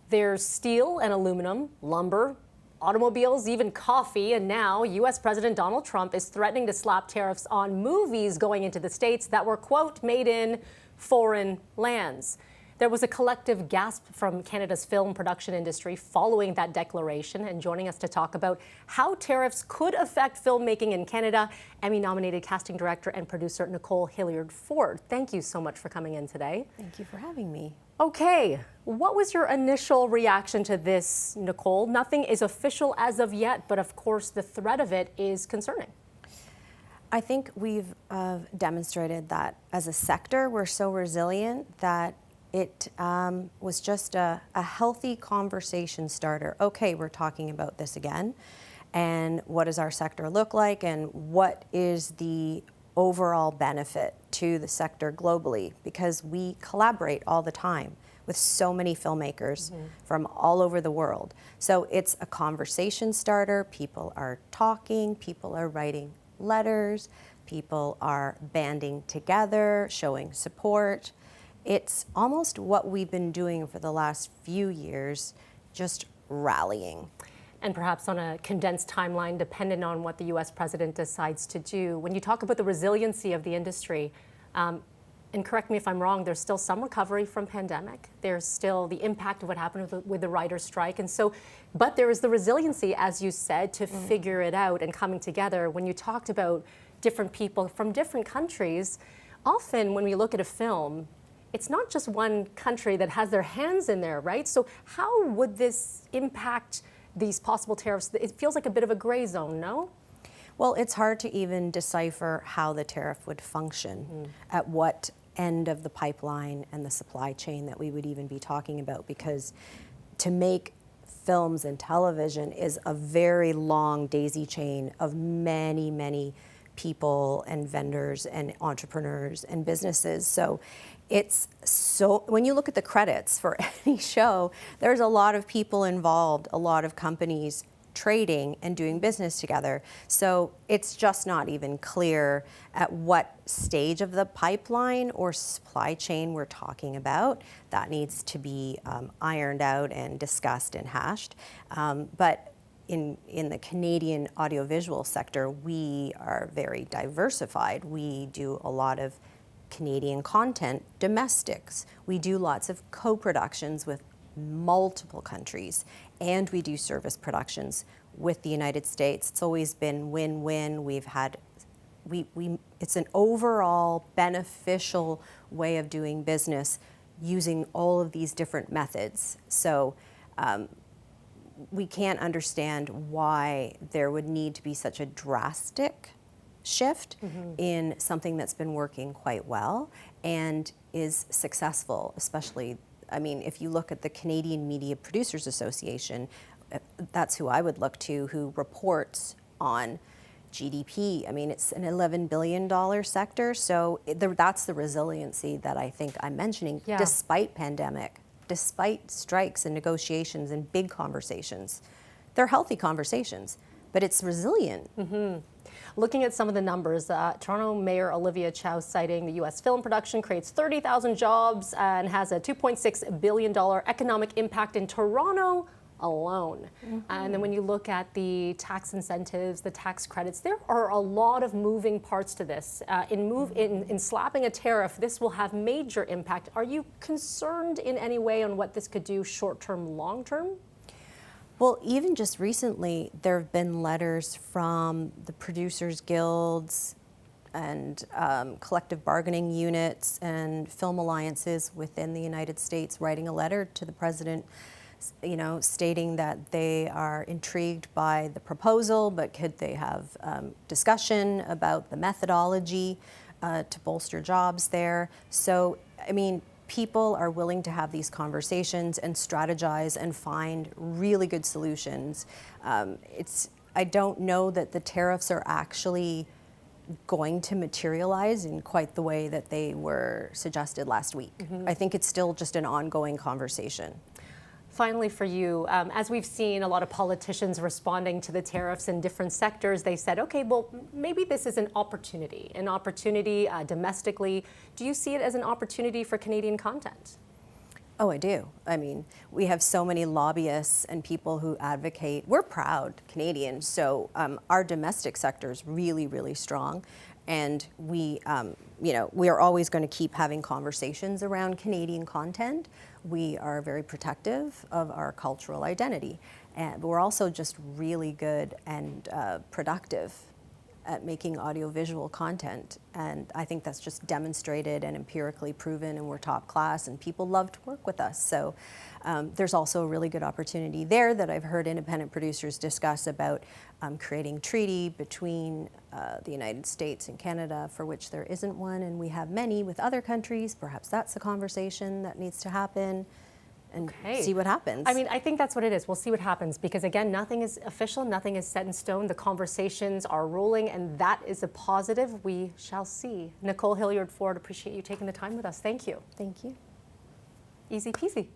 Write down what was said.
There's steel and aluminum, lumber, automobiles, even coffee, and now U.S. President Donald Trump is threatening to slap tariffs on movies going into the States that were, quote, made in foreign lands. There was a collective gasp from Canada's film production industry following that declaration, and joining us to talk about how tariffs could affect filmmaking in Canada, Emmy-nominated casting director and producer Nicole Hilliard-Forde. Thank you so much for coming in today. Thank you for having me. Okay, what was your initial reaction to this, Nicole? Nothing is official as of yet, but of course the threat of it is concerning. I think we've demonstrated that as a sector, we're so resilient that it was just a healthy conversation starter. Okay, we're talking about this again, and what does our sector look like, and what is the overall benefit to the sector globally, because we collaborate all the time with so many filmmakers from all over the world. So it's a conversation starter. People are talking, people are writing letters, people are banding together, showing support. It's almost what we've been doing for the last few years, just rallying. And perhaps on a condensed timeline, dependent on what the U.S. president decides to do. When you talk about the resiliency of the industry, and correct me if I'm wrong, there's still some recovery from pandemic. There's still the impact of what happened with the writer's strike. And so, but there is the resiliency, as you said, to figure it out and coming together. When you talked about different people from different countries, often when we look at a film, it's not just one country that has their hands in there, right? So how would this impact these possible tariffs? It feels like a bit of a gray zone, no? Well, it's hard to even decipher how the tariff would function, at what end of the pipeline and the supply chain that we would even be talking about, because to make films and television is a very long daisy chain of many, many people and vendors and entrepreneurs and businesses. So when you look at the credits for any show, there's a lot of people involved, a lot of companies trading and doing business together. So it's just not even clear at what stage of the pipeline or supply chain we're talking about. That needs to be ironed out and discussed and hashed. But in the Canadian audiovisual sector, we are very diversified. We do a lot of Canadian content, domestics. We do lots of co-productions with multiple countries, and we do service productions with the United States. It's always been win-win. It's an overall beneficial way of doing business using all of these different methods. So we can't understand why there would need to be such a drastic shift in something that's been working quite well and is successful, especially, I mean, if you look at the Canadian Media Producers Association, that's who I would look to, who reports on GDP. I mean, it's an $11 billion sector, so that's the resiliency that I think I'm mentioning, despite pandemic, despite strikes and negotiations and big conversations. They're healthy conversations, but it's resilient. Looking at some of the numbers, Toronto Mayor Olivia Chow citing the U.S. film production creates 30,000 jobs and has a $2.6 billion economic impact in Toronto alone. And then when you look at the tax incentives, the tax credits, there are a lot of moving parts to this. In slapping a tariff, this will have major impact. Are you concerned in any way on what this could do short-term, long-term? Well, even just recently, there have been letters from the producers' guilds and collective bargaining units and film alliances within the United States writing a letter to the president, you know, stating that they are intrigued by the proposal, but could they have discussion about the methodology to bolster jobs there. So, I mean, people are willing to have these conversations and strategize and find really good solutions. I don't know that the tariffs are actually going to materialize in quite the way that they were suggested last week. I think it's still just an ongoing conversation. Finally, for you, as we've seen a lot of politicians responding to the tariffs in different sectors, they said, okay, well, maybe this is an opportunity domestically. Do you see it as an opportunity for Canadian content? Oh, I do. I mean, we have so many lobbyists and people who advocate. We're proud Canadians, so our domestic sector is really, really strong, and we are always going to keep having conversations around Canadian content. We are very protective of our cultural identity, but we're also just really good and productive at making audiovisual content, and I think that's just demonstrated and empirically proven, and we're top class and people love to work with us. So there's also a really good opportunity there that I've heard independent producers discuss about creating treaty between the United States and Canada, for which there isn't one, and we have many with other countries. Perhaps that's a conversation that needs to happen, and see what happens. I mean, I think that's what it is. We'll see what happens, because again, nothing is official, nothing is set in stone. The conversations are rolling, and that is a positive. We shall see. Nicole Hilliard-Forde, appreciate you taking the time with us. Thank you. Thank you. Easy peasy.